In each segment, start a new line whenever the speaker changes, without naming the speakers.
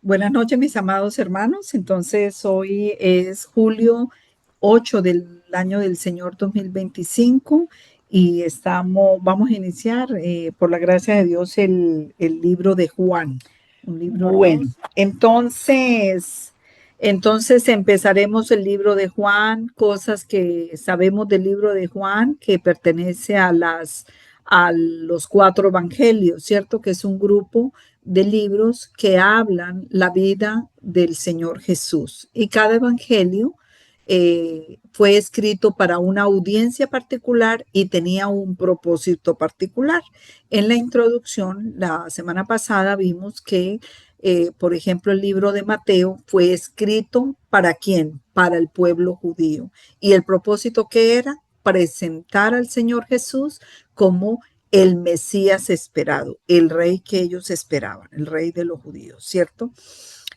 Buenas noches, mis amados hermanos. Entonces, hoy es julio 8 del año del Señor 2025 y vamos a iniciar, por la gracia de Dios, el libro de Juan, un libro
Bueno,
hermoso. Entonces empezaremos el libro de Juan, cosas que sabemos del libro de Juan, que pertenece a los cuatro evangelios, ¿cierto? Que es un grupo de libros que hablan la vida del Señor Jesús. Y cada evangelio fue escrito para una audiencia particular y tenía un propósito particular. En la introducción, la semana pasada vimos que, por ejemplo, el libro de Mateo fue escrito ¿para quién? Para el pueblo judío. Y el propósito que era presentar al Señor Jesús como el Mesías esperado, el rey que ellos esperaban, el rey de los judíos, ¿cierto?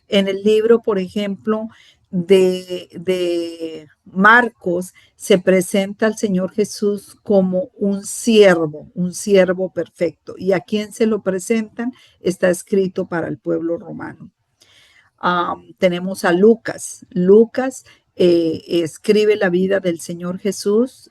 En el libro, por ejemplo, de Marcos, se presenta al Señor Jesús como un siervo perfecto. ¿Y a quién se lo presentan? Está escrito para el pueblo romano. Tenemos a Lucas. Lucas escribe la vida del Señor Jesús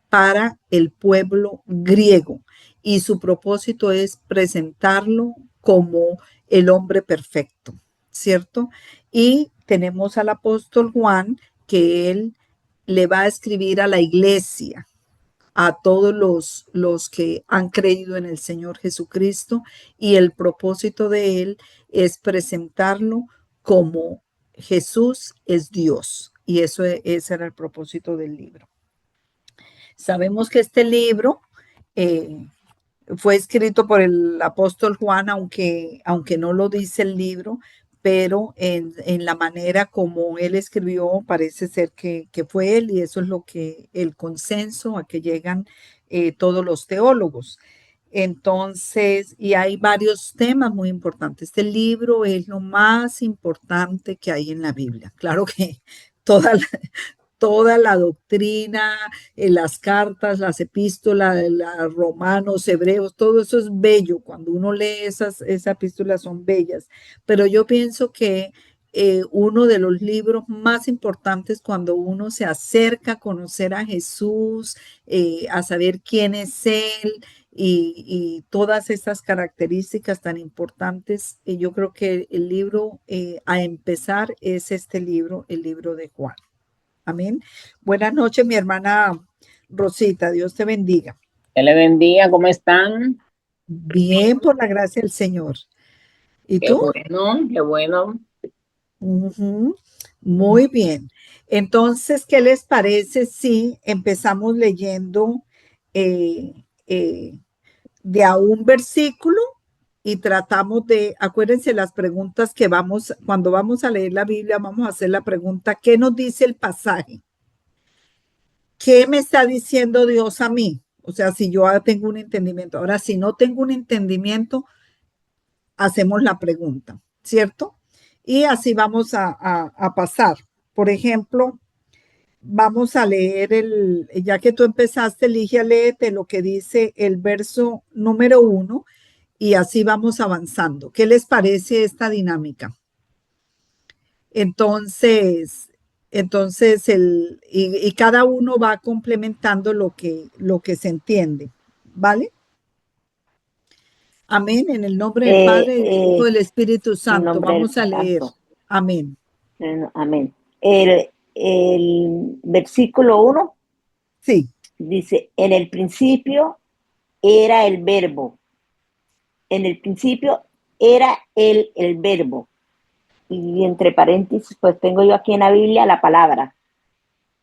para el pueblo griego y su propósito es presentarlo como el hombre perfecto, ¿cierto? Y tenemos al apóstol Juan que él le va a escribir a la iglesia, a todos los que han creído en el Señor Jesucristo y el propósito de él es presentarlo como Jesús es Dios. Y ese era el propósito del libro. Sabemos que este libro eh, fue escrito por el apóstol Juan, aunque no lo dice el libro, pero en la manera como él escribió parece ser que fue él y eso es lo que el consenso a que llegan todos los teólogos. Entonces, y hay varios temas muy importantes. Este libro es lo más importante que hay en la Biblia. Claro que toda la, toda la doctrina, las cartas, las epístolas, los romanos, hebreos, todo eso es bello. Cuando uno lee esas epístolas son bellas. Pero yo pienso que uno de los libros más importantes cuando uno se acerca a conocer a Jesús, a saber quién es Él y todas estas características tan importantes, yo creo que el libro a empezar es este libro, el libro de Juan. Amén. Buenas noches, mi hermana Rosita. Dios te bendiga.
que le bendiga, ¿cómo están?
Bien, por la gracia del Señor. ¿Y
Qué
tú?
bueno, qué bueno.
Ujú. Muy bien. Entonces, ¿qué les parece si empezamos leyendo eh, eh, de a un versículo y tratamos acuérdense las preguntas cuando vamos a leer la Biblia, vamos a hacer la pregunta, ¿qué nos dice el pasaje? ¿Qué me está diciendo Dios a mí? O sea, si yo tengo un entendimiento. Ahora, si no tengo un entendimiento, hacemos la pregunta, ¿cierto? Y así vamos a pasar. Por ejemplo, vamos a leer ya que tú empezaste, elige, léete lo que dice el verso número 1 y así vamos avanzando. ¿Qué les parece esta dinámica? Entonces, y cada uno va complementando lo que se entiende, ¿vale? Amén. En el nombre del
Eh,
Padre, del Hijo,
eh,
del Espíritu
en
Santo.
nombre del
Vamos a leer.
Santo.
Amén.
Amén. El versículo 1
Sí,
dice, en el principio era el verbo. En el principio era el verbo. Y entre paréntesis, pues tengo yo aquí en la Biblia la palabra.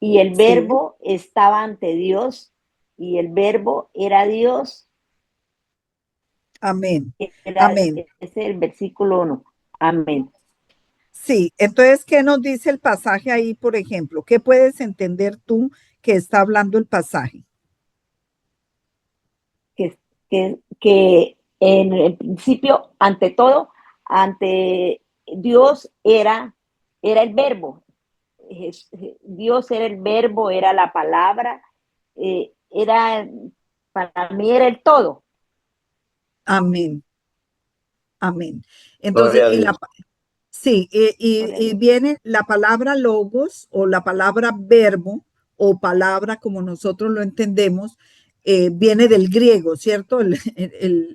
Y el
sí.
verbo estaba ante Dios y el verbo era Dios.
Amén.
Ese
Amén.
es el versículo 1. Amén.
Sí. Entonces, ¿qué nos dice el pasaje ahí, por ejemplo? ¿Qué puedes entender tú que está hablando el pasaje?
Que en el principio, ante todo, ante Dios era el verbo. Dios era el verbo, era la palabra, era, para mí era el todo.
Amén. Amén. Entonces,
Gloria a Dios.
sí, y viene la palabra logos o la palabra verbo o palabra como nosotros lo entendemos, viene del griego, ¿cierto?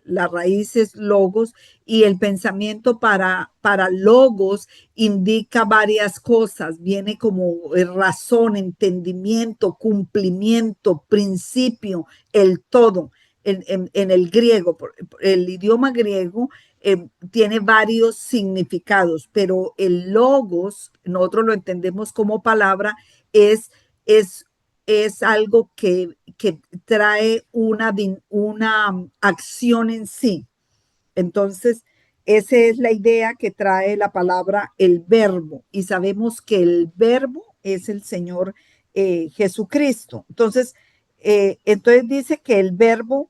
La raíz es logos y el pensamiento para logos indica varias cosas, viene como razón, entendimiento, cumplimiento, principio, el todo. En el griego, el idioma griego tiene varios significados, pero el logos, nosotros lo entendemos como palabra, es, es, es algo que trae una acción en sí. Entonces, esa es la idea que trae la palabra el verbo, y sabemos que el verbo es el Señor Jesucristo. Entonces dice que el verbo,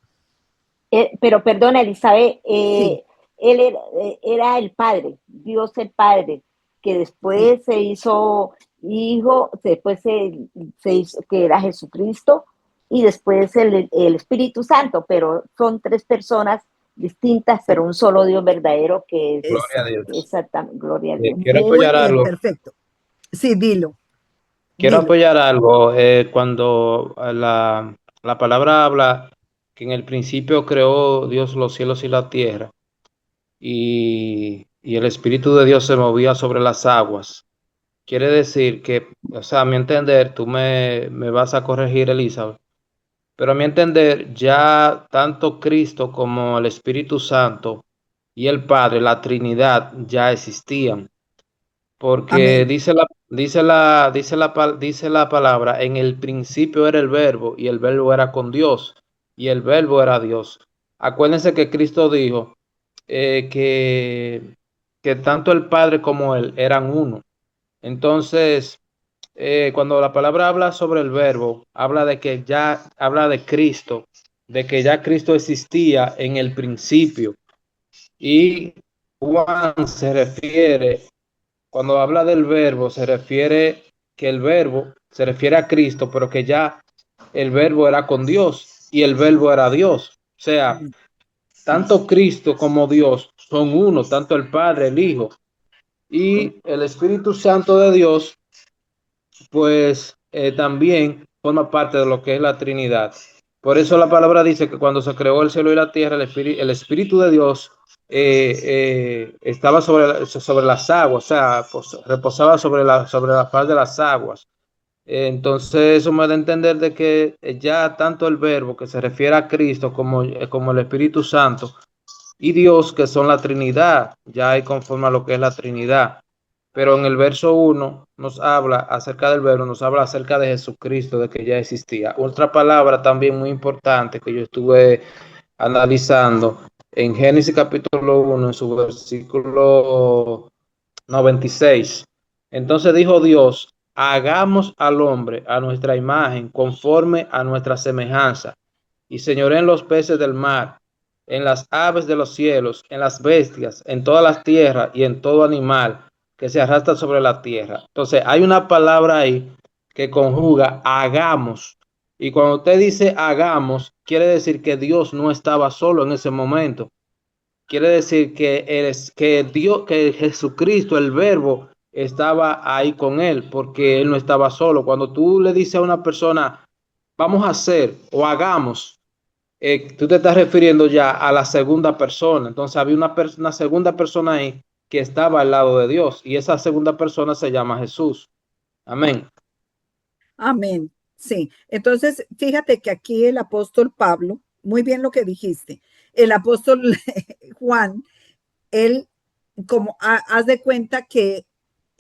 Pero perdona, Elizabeth,
sí,
él era el Padre, Dios el Padre, que
sí,
después se hizo hijo, después se hizo, que era Jesucristo, y después el Espíritu Santo, pero son tres personas distintas, pero
sí,
un solo Dios verdadero que es
Gloria a
exacto.
Dios.
exactamente, gloria a Dios.
Quiero
Muy
apoyar
bien,
algo.
perfecto. Sí, dilo,
Quiero
dilo.
apoyar algo. Cuando la palabra habla que en el principio creó Dios los cielos y la tierra y el Espíritu de Dios se movía sobre las aguas. Quiere decir que, o sea, a mi entender, tú me vas a corregir, Elizabeth, pero a mi entender, ya tanto Cristo como el Espíritu Santo y el Padre, la Trinidad, ya existían. Porque
Amén.
dice la palabra, en el principio era el verbo y el verbo era con Dios y el verbo era Dios. Acuérdense que Cristo dijo eh, que, que tanto el Padre como Él eran uno. Entonces, cuando la palabra habla sobre el verbo, habla de que ya, habla de Cristo, de que ya Cristo existía en el principio. Y Juan se refiere cuando habla del verbo, se refiere que el verbo se refiere a Cristo, pero que ya el verbo era con Dios y el verbo era Dios. O sea,
Amén.
tanto Cristo como Dios son uno, tanto el Padre, el Hijo y el Espíritu Santo de Dios, pues también forma parte de lo que es la Trinidad. Por eso la palabra dice que cuando se creó el cielo y la tierra, el Espíritu de Dios estaba sobre las aguas, o sea, pues, reposaba sobre la faz de las aguas. Entonces eso me da a entender de que ya tanto el verbo que se refiere a Cristo como el Espíritu Santo y Dios, que son la Trinidad, ya hay conforme a lo que es la Trinidad. Pero en el verso 1 nos habla acerca del verbo, nos habla acerca de Jesucristo, de que ya existía. Otra palabra también muy importante que yo estuve analizando en Génesis capítulo 1, en su versículo 96. Entonces dijo Dios, hagamos al hombre a nuestra imagen, conforme a nuestra semejanza, y señoreen los peces del mar, en las aves de los cielos, en las bestias, en todas las tierras y en todo animal que se arrastra sobre la tierra. Entonces hay una palabra ahí que conjuga hagamos. Y cuando usted dice hagamos, quiere decir que Dios no estaba solo en ese momento. Quiere decir que Dios, que Jesucristo, el verbo, estaba ahí con él, porque él no estaba solo. Cuando tú le dices a una persona, vamos a hacer o hagamos, tú te estás refiriendo ya a la segunda persona. Entonces había una segunda persona ahí que estaba al lado de Dios, y esa segunda persona se llama Jesús. Amén.
Amén. Sí. Entonces, fíjate que aquí el apóstol Pablo, muy bien lo que dijiste, el apóstol Juan, él, como haz de cuenta que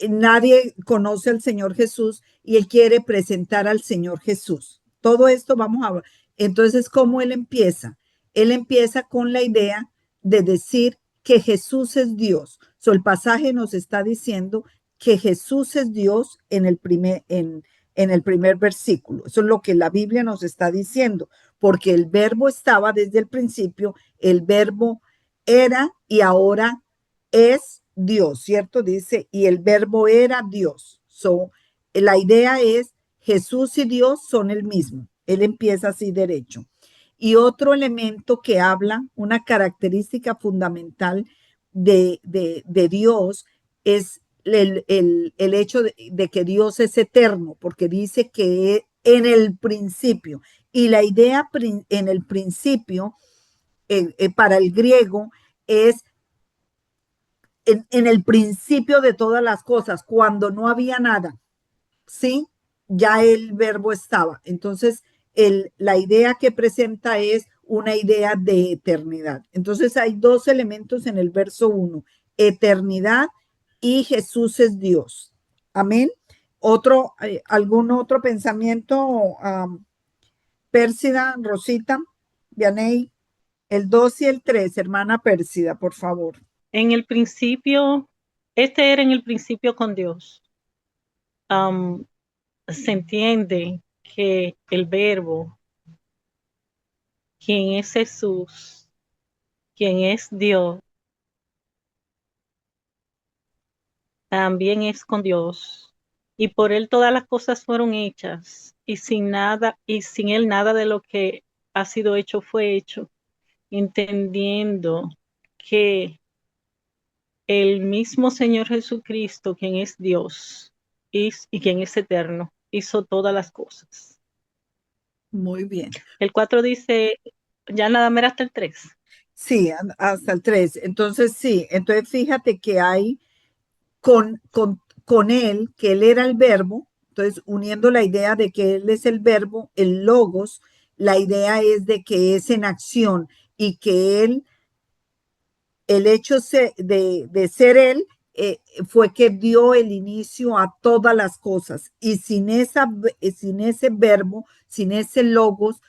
nadie conoce al Señor Jesús y él quiere presentar al Señor Jesús. Todo esto vamos a ver. Entonces, ¿cómo él empieza? Él empieza con la idea de decir que Jesús es Dios. So, el pasaje nos está diciendo que Jesús es Dios en el primer versículo. Eso es lo que la Biblia nos está diciendo, porque el verbo estaba desde el principio, el verbo era y ahora es Dios, ¿cierto? Dice, y el verbo era Dios. So, la idea es, Jesús y Dios son el mismo. Él empieza así derecho. Y otro elemento que habla, una característica fundamental, de Dios es el hecho de que Dios es eterno, porque dice que en el principio, y la idea en el principio, para el griego, es en el principio de todas las cosas, cuando no había nada, ¿sí? Ya el verbo estaba. Entonces, la idea que presenta es una idea de eternidad. Entonces, hay dos elementos en el verso 1, eternidad y Jesús es Dios. Amén. ¿Algún otro pensamiento, Pérsida, Rosita, Vianey? El 2 y el 3, hermana Pérsida, por favor.
En el principio, este era en el principio con Dios. Se entiende que el verbo, quien es Jesús, quien es Dios, también es con Dios. Y por él todas las cosas fueron hechas, y sin él nada de lo que ha sido hecho fue hecho, entendiendo que el mismo Señor Jesucristo, quien es Dios y quien es eterno, hizo todas las cosas.
Muy bien.
El 4 dice, ya nada más hasta el 3.
Sí, hasta el 3. Entonces, sí, entonces fíjate que hay con él, que él era el verbo, entonces uniendo la idea de que él es el verbo, el logos, la idea es de que es en acción y que él, el hecho de ser él, fue que dio el inicio a todas las cosas y sin ese verbo, sin ese logos,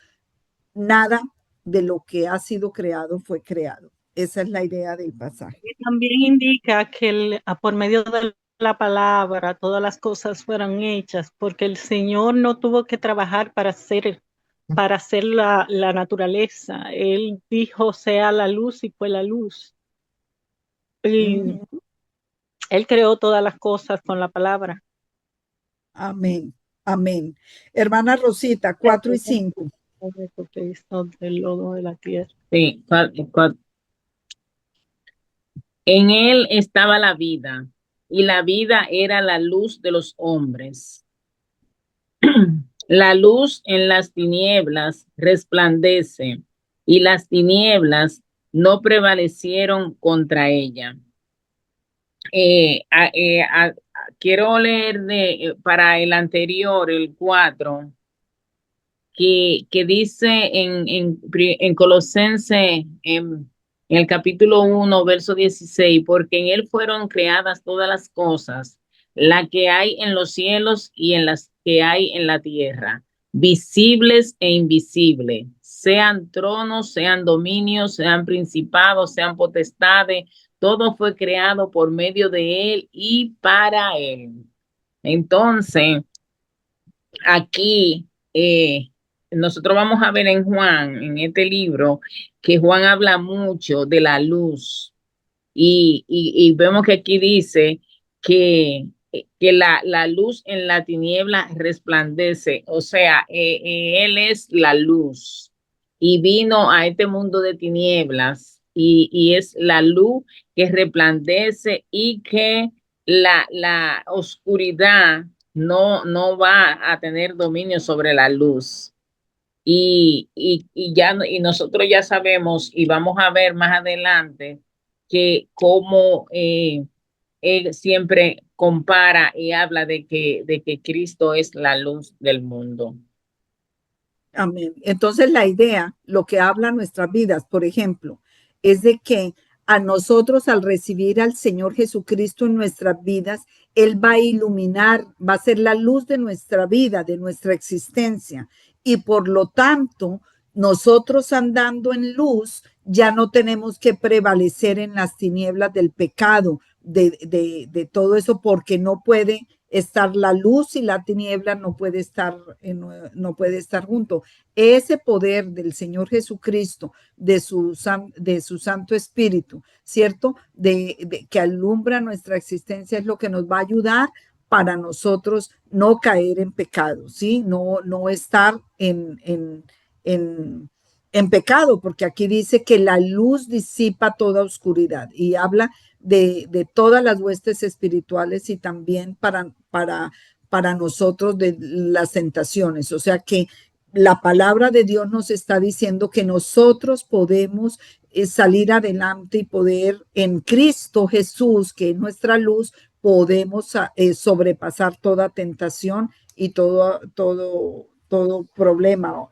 nada de lo que ha sido creado fue creado. Esa es la idea del pasaje.
Y también indica que por medio de la palabra todas las cosas fueron hechas, porque el Señor no tuvo que trabajar para hacer la naturaleza. Él dijo, sea la luz, y fue la luz. Y Él creó todas las cosas con la palabra.
Amén, amén. Hermana Rosita, 4 y 5.
Del lodo de la tierra.
Sí, en él estaba la vida, y la vida era la luz de los hombres. La luz en las tinieblas resplandece, y las tinieblas no prevalecieron contra ella. Quiero leer para el anterior, el 4, que dice en Colosense, en el capítulo 1, verso 16, porque en él fueron creadas todas las cosas, la que hay en los cielos y en las que hay en la tierra, visibles e invisibles, sean tronos, sean dominios, sean principados, sean potestades, todo fue creado por medio de él y para él. Entonces, aquí nosotros vamos a ver en Juan, en este libro, que Juan habla mucho de la luz y vemos que aquí dice que la luz en la tiniebla resplandece, o sea, él es la luz y vino a este mundo de tinieblas y es la luz que resplandece y que la oscuridad no va a tener dominio sobre la luz. Y nosotros ya sabemos y vamos a ver más adelante que cómo él siempre compara y habla de que Cristo es la luz del mundo.
Amén. Entonces la idea, lo que habla nuestras vidas, por ejemplo, es de que a nosotros al recibir al Señor Jesucristo en nuestras vidas, Él va a iluminar, va a ser la luz de nuestra vida, de nuestra existencia. Y por lo tanto, nosotros andando en luz, ya no tenemos que prevalecer en las tinieblas del pecado, de todo eso, porque no puede estar la luz y la tiniebla no puede estar junto. Ese poder del Señor Jesucristo, de su Santo Espíritu, ¿cierto? Que alumbra nuestra existencia es lo que nos va a ayudar para nosotros no caer en pecado, ¿sí? No estar en pecado, porque aquí dice que la luz disipa toda oscuridad y habla de todas las huestes espirituales y también para nosotros de las tentaciones. O sea que la palabra de Dios nos está diciendo que nosotros podemos salir adelante y poder en Cristo Jesús, que es nuestra luz, podemos sobrepasar toda tentación y todo problema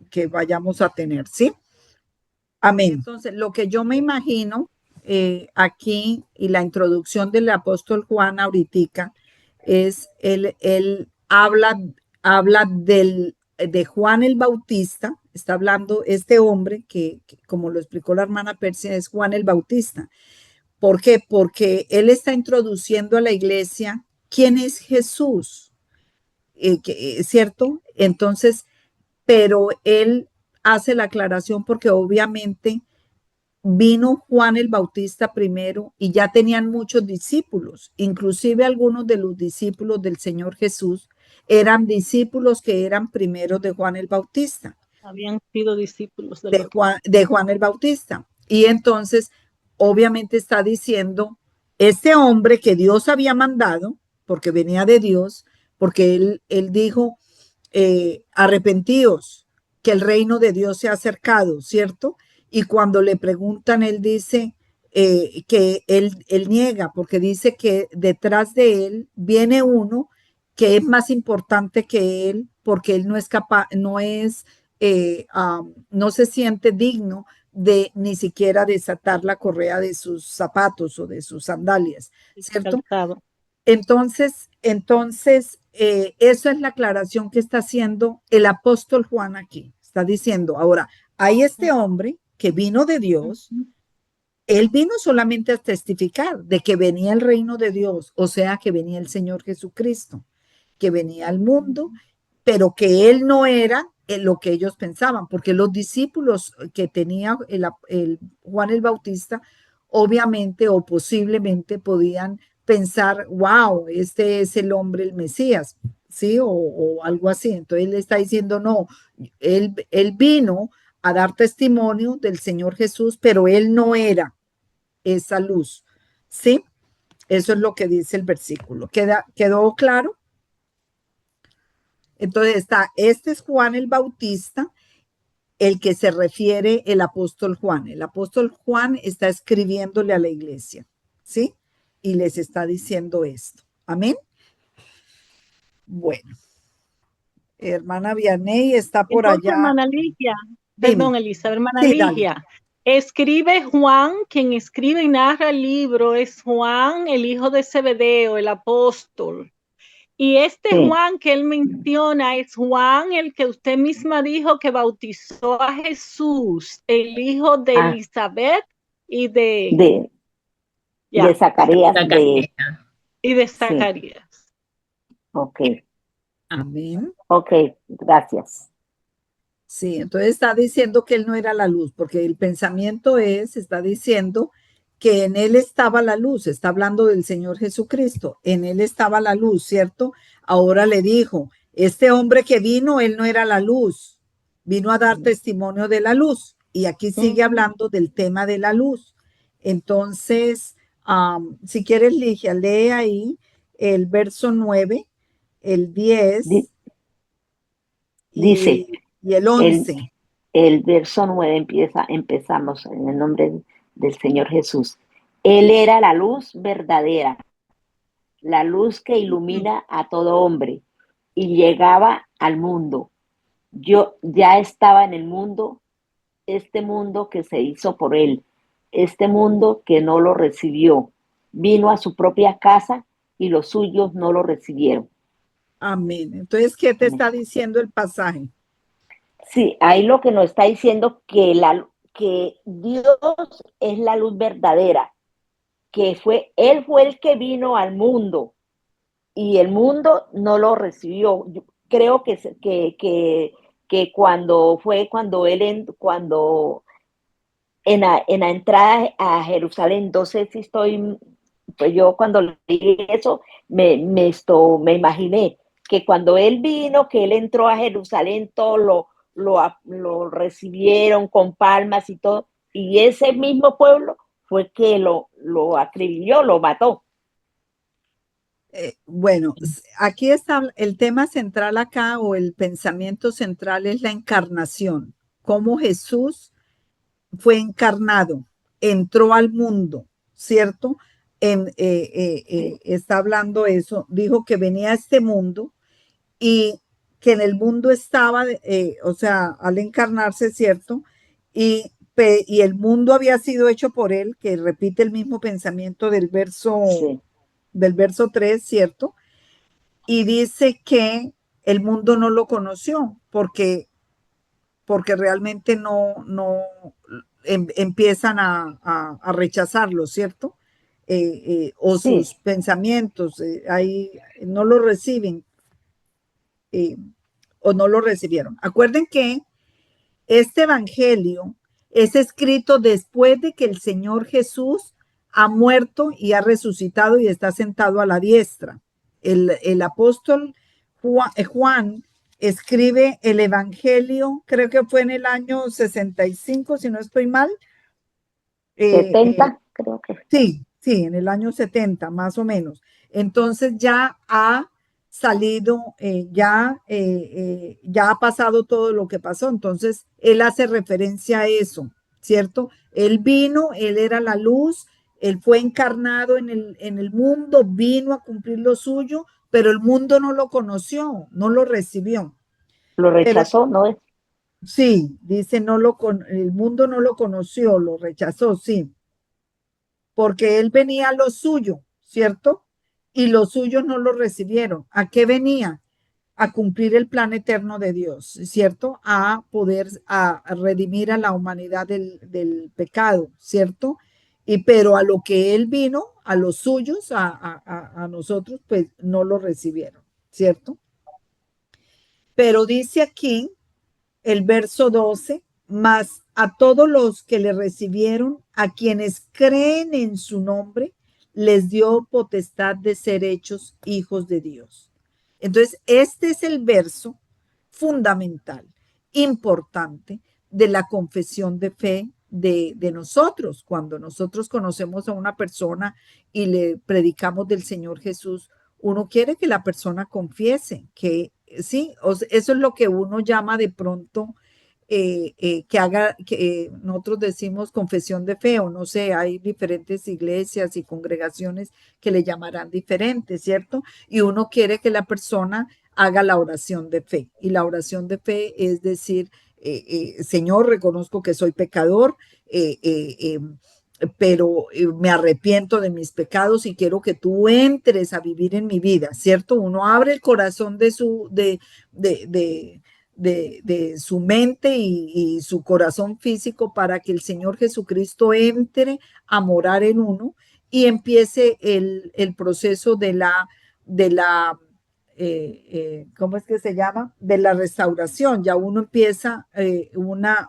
que vayamos a tener, ¿sí? Amén. Entonces, lo que yo me imagino aquí y la introducción del apóstol Juan ahorita es, él habla de Juan el Bautista, está hablando este hombre que, como lo explicó la hermana Persia, es Juan el Bautista. ¿Por qué? Porque él está introduciendo a la iglesia quién es Jesús, ¿cierto? Entonces, pero él hace la aclaración porque obviamente vino Juan el Bautista primero y ya tenían muchos discípulos, inclusive algunos de los discípulos del Señor Jesús eran discípulos que eran primero de Juan el Bautista.
Habían sido discípulos
de Juan el Bautista. Y entonces, obviamente está diciendo, este hombre que Dios había mandado, porque venía de Dios, porque él dijo, arrepentíos, que el reino de Dios se ha acercado, ¿cierto? Y cuando le preguntan, él dice que él niega, porque dice que detrás de él viene uno que es más importante que él, porque él no es capaz, no se siente digno de ni siquiera desatar la correa de sus zapatos o de sus sandalias, ¿cierto? Entonces, esa es la aclaración que está haciendo el apóstol Juan aquí. Está diciendo, ahora, hay este hombre que vino de Dios, él vino solamente a testificar de que venía el reino de Dios, o sea, que venía el Señor Jesucristo, que venía al mundo, pero que él no era lo que ellos pensaban, porque los discípulos que tenía el Juan el Bautista, obviamente o posiblemente podían pensar, wow, este es el hombre, el Mesías, ¿sí? O algo así. Entonces él está diciendo, no, él vino a dar testimonio del Señor Jesús, pero él no era esa luz, ¿sí? Eso es lo que dice el versículo. ¿Quedó claro? Entonces este es Juan el Bautista, el que se refiere el apóstol Juan. El apóstol Juan está escribiéndole a la iglesia, ¿sí? Y les está diciendo esto. Amén. Bueno, hermana Vianey está por
Entonces,
allá.
Hermana Ligia, perdón, Elisa, hermana Ligia. Escribe Juan, quien escribe y narra el libro es Juan, el hijo de Zebedeo, el apóstol. Y este Juan que él menciona es Juan, el que usted misma dijo que bautizó a Jesús, el hijo de Elizabeth y de
Zacarías.
Y de Zacarías.
Sí. Ok.
Amén.
Ok, gracias.
Sí, entonces está diciendo que él no era la luz, porque el pensamiento está diciendo que en él estaba la luz, está hablando del Señor Jesucristo, en él estaba la luz, ¿cierto? Ahora le dijo, este hombre que vino, él no era la luz, vino a dar testimonio de la luz, y aquí sigue hablando del tema de la luz. Entonces, si quieres, Ligia, lee ahí el verso 9, el 10,
dice,
y el 11.
El verso 9 empezamos en el nombre del Señor Jesús. Él era la luz verdadera, la luz que ilumina a todo hombre y llegaba al mundo. Yo ya estaba en el mundo, este mundo que se hizo por él, este mundo que no lo recibió. Vino a su propia casa y los suyos no lo recibieron.
Amén. Entonces, ¿qué te está diciendo el pasaje?
Sí, ahí lo que nos está diciendo que Dios es la luz verdadera, que Él fue el que vino al mundo y el mundo no lo recibió. Yo creo que cuando en la entrada a Jerusalén, no sé si pues yo cuando leí eso me imaginé que cuando él vino, que él entró a Jerusalén, todo lo recibieron con palmas y todo, y ese mismo pueblo fue que lo acribilló, lo mató.
Bueno, aquí está el tema central acá, o el pensamiento central, es la encarnación, cómo Jesús fue encarnado, entró al mundo, ¿cierto? Está hablando eso, dijo que venía a este mundo y que en el mundo estaba, o sea, al encarnarse, ¿cierto? Y el mundo había sido hecho por él, que repite el mismo pensamiento
Sí.
del verso 3, ¿cierto? Y dice que el mundo no lo conoció porque realmente empiezan a rechazarlo, ¿cierto? O
Sí,
sus pensamientos, ahí no lo reciben, eh, o no lo recibieron. Acuerden que este evangelio es escrito después de que el Señor Jesús ha muerto y ha resucitado y está sentado a la diestra. El apóstol Juan escribe el evangelio, creo que fue en el año 65, si no estoy mal.
70, creo que.
Sí, sí, en el año 70, más o menos. Entonces ya ha salido, ya ha pasado todo lo que pasó. Entonces él hace referencia a eso, ¿cierto? Él vino, él era la luz, él fue encarnado en el mundo, vino a cumplir lo suyo, pero el mundo no lo conoció, no lo recibió.
Lo
Pero
rechazó, ¿no es?
sí, dice, el mundo no lo conoció, lo rechazó, sí, porque él venía a lo suyo, ¿cierto? Y los suyos no lo recibieron. ¿A qué venía? A cumplir el plan eterno de Dios, ¿cierto? A poder a redimir a la humanidad del pecado, ¿cierto? Pero a lo que él vino, a los suyos, a nosotros, pues no lo recibieron, ¿cierto? Pero dice aquí el verso 12, mas a todos los que le recibieron, a quienes creen en su nombre, les dio potestad de ser hechos hijos de Dios. Entonces, este es el verso fundamental, importante, de la confesión de fe de nosotros. Cuando nosotros conocemos a una persona y le predicamos del Señor Jesús, uno quiere que la persona confiese que sí, eso es lo que uno llama de pronto que haga, que nosotros decimos confesión de fe, o no sé, hay diferentes iglesias y congregaciones que le llamarán diferentes, ¿cierto? Y uno quiere que la persona haga la oración de fe. Y la oración de fe es decir, Señor, reconozco que soy pecador, pero me arrepiento de mis pecados y quiero que tú entres a vivir en mi vida, ¿cierto? Uno abre el corazón de su mente y su corazón físico para que el Señor Jesucristo entre a morar en uno y empiece el proceso de la ¿cómo es que se llama? De la restauración. Ya uno empieza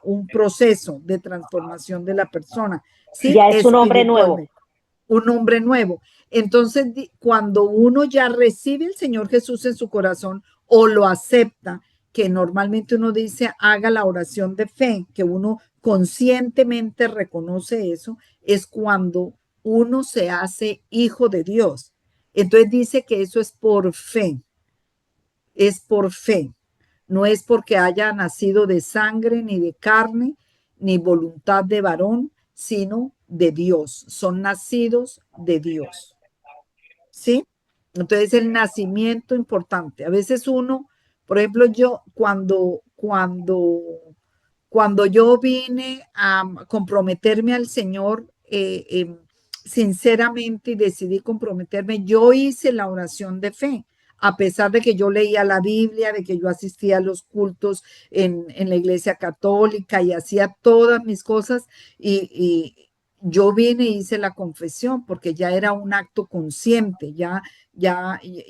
un proceso de transformación de la persona, ¿sí?
Ya es un hombre nuevo.
Espiritualmente. Un hombre nuevo. Entonces, cuando uno ya recibe al Señor Jesús en su corazón o lo acepta, que normalmente uno dice, haga la oración de fe, que uno conscientemente reconoce eso, es cuando uno se hace hijo de Dios. Entonces dice que eso es por fe, no es porque haya nacido de sangre, ni de carne, ni voluntad de varón, sino de Dios. Son nacidos de Dios. ¿Sí? Entonces el nacimiento importante. A veces uno, por ejemplo, yo cuando yo vine a comprometerme al Señor, sinceramente, y decidí comprometerme, yo hice la oración de fe, a pesar de que yo leía la Biblia, de que yo asistía a los cultos en la iglesia católica y hacía todas mis cosas, y yo vine y hice la confesión porque ya era un acto consciente, ya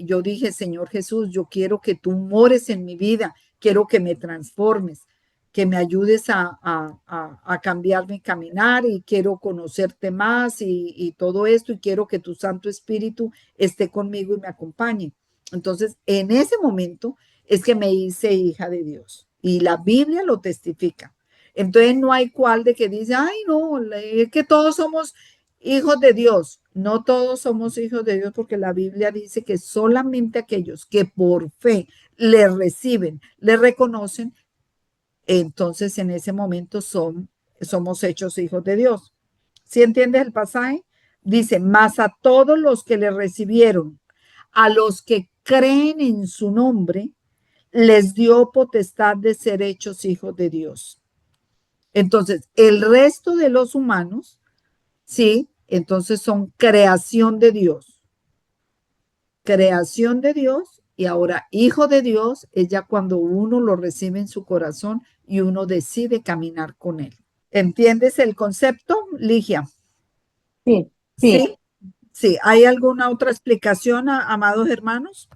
yo dije, Señor Jesús, yo quiero que tú mores en mi vida, quiero que me transformes, que me ayudes a cambiar mi caminar, y quiero conocerte más y todo esto, y quiero que tu Santo Espíritu esté conmigo y me acompañe. Entonces, en ese momento es que me hice hija de Dios. y la Biblia lo testifica. Entonces no hay cual de que dice, ay, no, es que todos somos hijos de Dios. No todos somos hijos de Dios porque la Biblia dice que solamente aquellos que por fe le reciben, le reconocen, entonces en ese momento somos hechos hijos de Dios. ¿Sí entiendes el pasaje? Dice, más a todos los que le recibieron, a los que creen en su nombre, les dio potestad de ser hechos hijos de Dios. Entonces, el resto de los humanos, sí, entonces son creación de Dios. Creación de Dios y ahora hijo de Dios es ya cuando uno lo recibe en su corazón y uno decide caminar con él. ¿Entiendes el concepto, Ligia?
Sí, sí.
Sí, sí. ¿Hay alguna otra explicación, amados hermanos?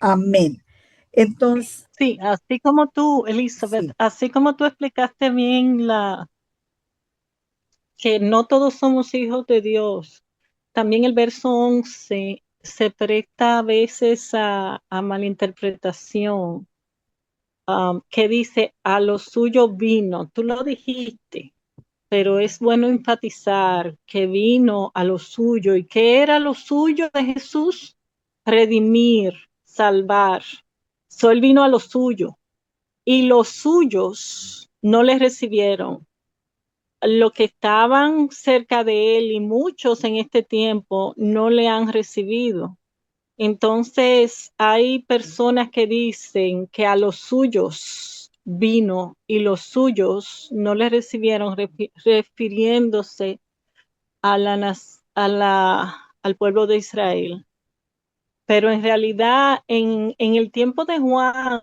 Amén. Entonces,
Sí, así como tú, Elizabeth,
sí,
así como tú explicaste bien que no todos somos hijos de Dios, también el verso 11 se presta a veces a malinterpretación, que dice, a lo suyo vino. Tú lo dijiste, pero es bueno enfatizar que vino a lo suyo. ¿Y qué era lo suyo de Jesús? Redimir, salvar. Él vino a lo suyo y los suyos no le recibieron. Los que estaban cerca de él y muchos en este tiempo no le han recibido. Entonces hay personas que dicen que a los suyos vino y los suyos no le recibieron, refiriéndose al pueblo de Israel. Pero en realidad en el tiempo de Juan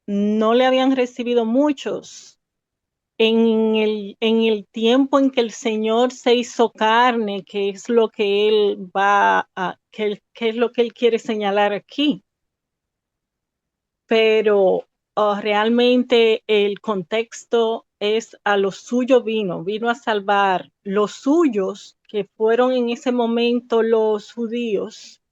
no le habían recibido muchos. En el tiempo en que el Señor se hizo carne, que es lo que Él que es lo que Él quiere señalar aquí. Pero realmente el contexto es a lo suyo vino a salvar los suyos, que fueron en ese momento los judíos,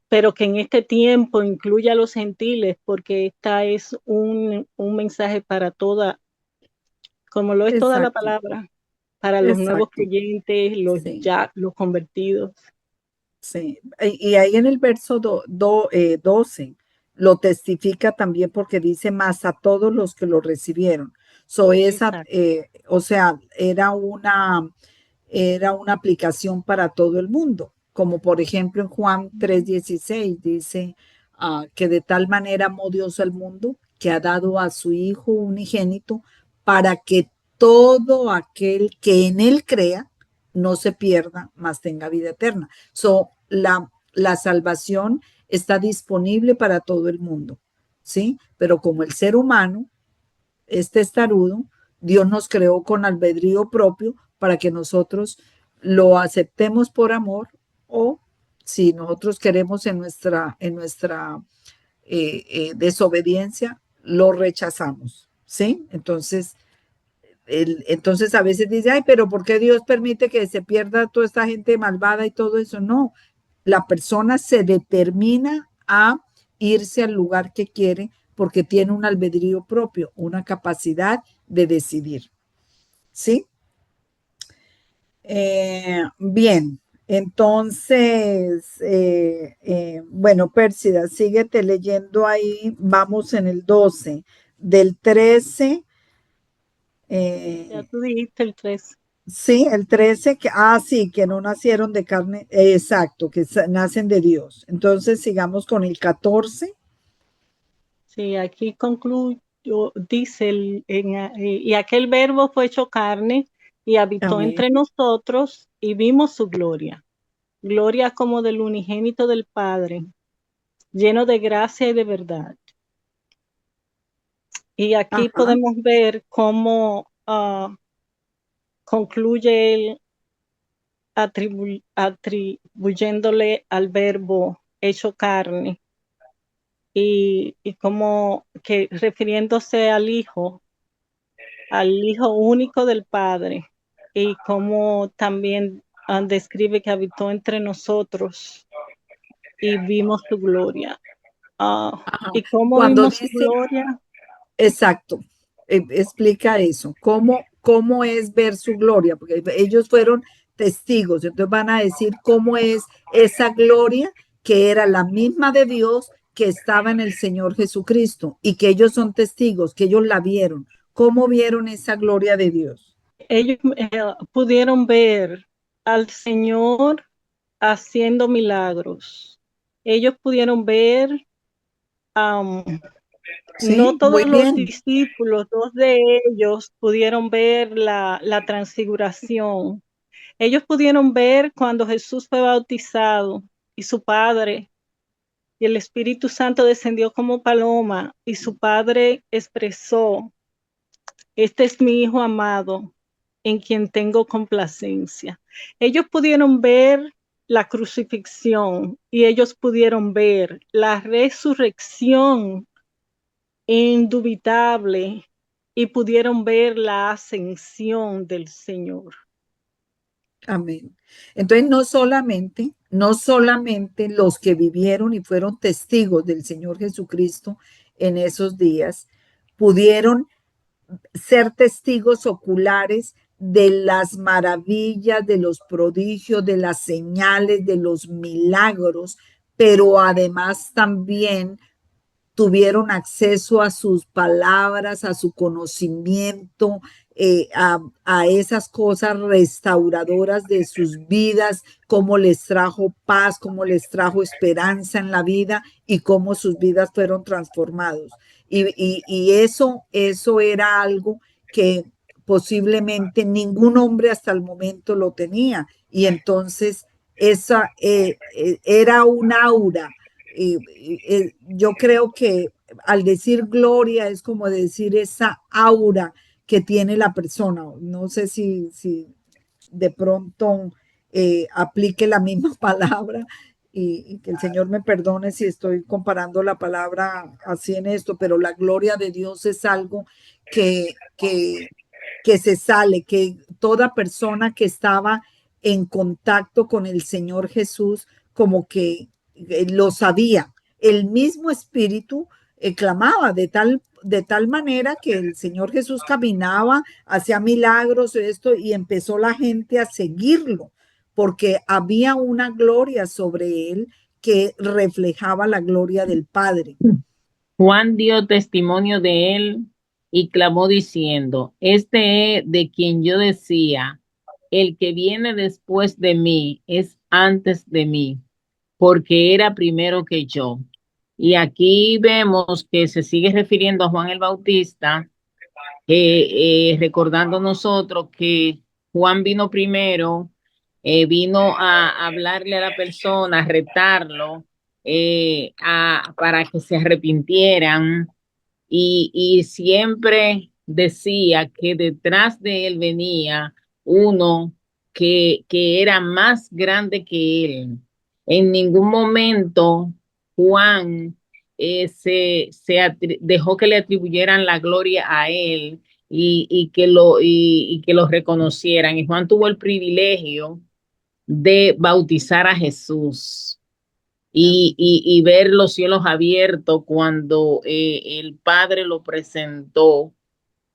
pero que en este tiempo incluye a los gentiles, porque esta es un mensaje para toda, como lo es toda la
exacto,
palabra, para los nuevos
exacto.
creyentes,
Sí,
los convertidos.
sí. Y ahí en el verso 12 lo testifica también porque dice más a todos los que lo recibieron.
Exacto.
O sea, era una aplicación para todo el mundo, como por ejemplo en Juan 3:16 dice que de tal manera amó Dios al mundo que ha dado a su Hijo unigénito para que todo aquel que en él crea no se pierda, mas tenga vida eterna. La salvación está disponible para todo el mundo, ¿sí? Pero como el ser humano es testarudo, Dios nos creó con albedrío propio para que nosotros lo aceptemos por amor o si nosotros queremos en nuestra desobediencia, lo rechazamos, ¿sí? Entonces a veces dice, ay, pero ¿por qué Dios permite que se pierda toda esta gente malvada y todo eso? No, la persona se determina a irse al lugar que quiere porque tiene un albedrío propio, una capacidad de decidir. ¿Sí? Bien, entonces, bueno, Pérsida, síguete leyendo ahí, vamos en el 12, del 13,
Ya tú dijiste el 3.
sí, el 13, sí, que no nacieron de carne, exacto, que nacen de Dios. Entonces, sigamos con el 14.
Sí, aquí concluyo, dice, y aquel verbo fue hecho carne y habitó
Amén.
entre nosotros y vimos su gloria, gloria como del unigénito del Padre, lleno de gracia y de verdad. Y aquí
Ajá.
podemos ver cómo concluye él atribuyéndole al verbo hecho carne y como que refiriéndose al Hijo único del Padre, y como también describe que habitó entre nosotros y vimos su gloria.
Ajá.
¿Y cómo
Cuando
vimos su
dice,
gloria?
Exacto. Explica eso. ¿Cómo es ver su gloria? Porque ellos fueron testigos, entonces van a decir cómo es esa gloria que era la misma de Dios que estaba en el Señor Jesucristo y que ellos son testigos, que ellos la vieron. ¿Cómo vieron esa gloria de Dios?
Ellos pudieron ver al Señor haciendo milagros. Ellos pudieron ver, no
Sí, muy
todos los
bien.
discípulos, dos de ellos pudieron ver la transfiguración. Ellos pudieron ver cuando Jesús fue bautizado y su padre y el Espíritu Santo descendió como paloma y su padre expresó: este es mi hijo amado en quien tengo complacencia. Ellos pudieron ver la crucifixión y ellos pudieron ver la resurrección indubitable y pudieron ver la ascensión del Señor.
Amén. Entonces, no solamente los que vivieron y fueron testigos del Señor Jesucristo en esos días pudieron ser testigos oculares de las maravillas, de los prodigios, de las señales, de los milagros, pero además también tuvieron acceso a sus palabras, a su conocimiento, a esas cosas restauradoras de sus vidas, cómo les trajo paz, cómo les trajo esperanza en la vida y cómo sus vidas fueron transformados. Y eso era algo que posiblemente ningún hombre hasta el momento lo tenía. Y entonces esa era un aura. Yo creo que al decir gloria es como decir esa aura que tiene la persona. No sé si de pronto aplique la misma palabra y que el Señor me perdone si estoy comparando la palabra así en esto, pero la gloria de Dios es algo que, que, que se sale, que toda persona que estaba en contacto con el Señor Jesús como que lo sabía. El mismo espíritu clamaba de tal manera que el Señor Jesús caminaba, hacía milagros, esto, y empezó la gente a seguirlo, porque había una gloria sobre él que reflejaba la gloria del Padre.
Juan dio testimonio de él y clamó diciendo: este es de quien yo decía, el que viene después de mí es antes de mí, porque era primero que yo. Y aquí vemos que se sigue refiriendo a Juan el Bautista, recordando nosotros que Juan vino primero, vino a hablarle a la persona, a retarlo, para que se arrepintieran, y siempre decía que detrás de él venía uno que era más grande que él. En ningún momento Juan dejó que le atribuyeran la gloria a él y que lo reconocieran. Y Juan tuvo el privilegio de bautizar a Jesús y ver los cielos abiertos cuando el Padre lo presentó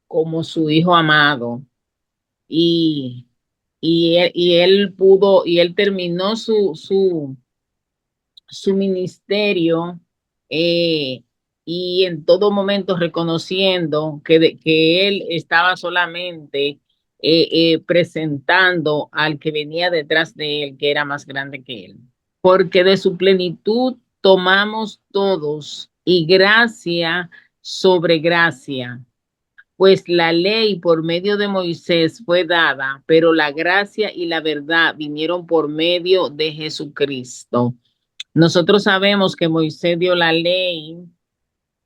como su hijo amado. Y, y él terminó su ministerio, eh, y en todo momento reconociendo que él estaba solamente presentando al que venía detrás de él, que era más grande que él. Porque de su plenitud tomamos todos, y gracia sobre gracia. Pues la ley por medio de Moisés fue dada, pero la gracia y la verdad vinieron por medio de Jesucristo. Nosotros sabemos que Moisés dio la ley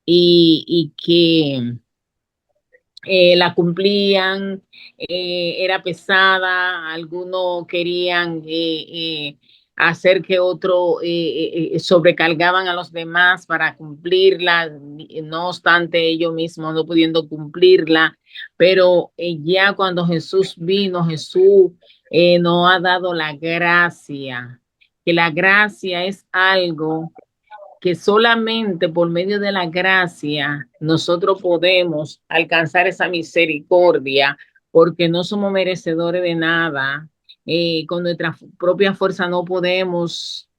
y que la cumplían, era pesada, algunos querían hacer que otros sobrecargaban a los demás para cumplirla, no obstante ellos mismos no pudiendo cumplirla, pero ya cuando Jesús vino, Jesús nos ha dado la gracia, que la gracia es algo que solamente por medio de la gracia nosotros podemos alcanzar esa misericordia, porque no somos merecedores de nada. Con nuestra propia fuerza no podemos